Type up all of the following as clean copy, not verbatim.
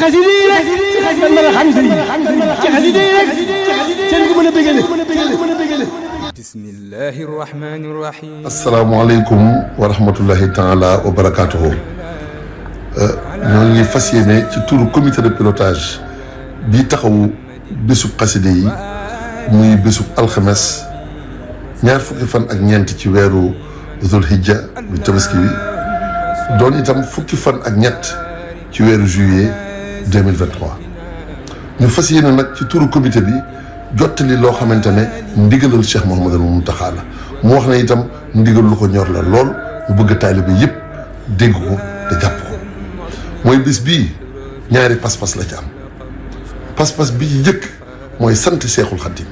xasida yi rek dañ mën a xam sëriñ bi ci xasida yi rek seen ko mën a bégale bismillahi rahmani rahim. asalaamaaleykum wa rahmatullahi taala wa barakaatuhu. ñoo ngi fas yéene ci turu comité de pilotage bii taxawu bésub xasida yi muy bésub alxames ñaar fukki fan ak ñeent ci weeru zulhijja bu tabaski bi doon itam fukki fan ak ñett ci weeru juillet 2023 ñu fas yéene nag ci turu comité bi jottali loo xamante ne ndigalal Cheikh Mouhamadul Mountakha la mu wax ne itam ndigal lu ko ñor la lool mu bëgg taalibe yëpp dégg ko te jàpp ko mooy bis bii ñaari pas-pas la ci am pas-pas bi njëkk mooy sant Seexul Xaddim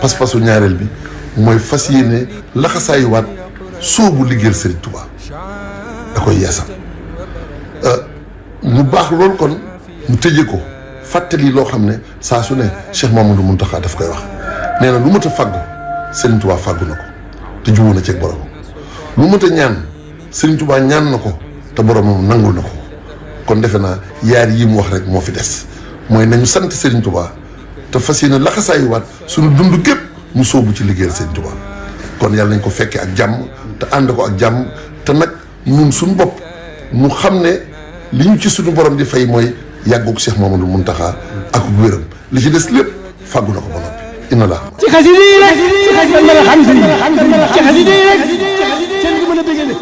pas-pasu ñaareel bi mooy fas yéene laxasaayuwaat soobu liggéeyal Serigne Touba da koy yeesal mu baax loolu kon mu tëjee ko fàttali loo xam ne saa su ne Cheikh Mouhamadou Mountakha daf koy wax nee na lu mat a fàggu Serigne Touba fàggu na ko te jubóo na ceeg borom lu mat a ñaan Serigne Touba ñaan na ko te boromam nangul na ko kon defe naa yaar yi mu wax rek moo fi des mooy nañu sant Serigne Touba te fas yéene laxasaayuwaat suñu dund gépp mu sóobu ci liggéeyal Serigne Touba kon yàlla nañ ko fekkee ak jàmm te ànd ko ak jàmm te nag ñun suñu bopp mu xam ne li ñu ci suñu borom di fay mooy yàggoog Cheikh Mouhamadou Mountakha ak wéram li ci des lépp fàggu na ko ba noppi inna la ci xasida yi rek dañ mën a xam sëriñ bi ci xasida yi rek seen ko mën a bégale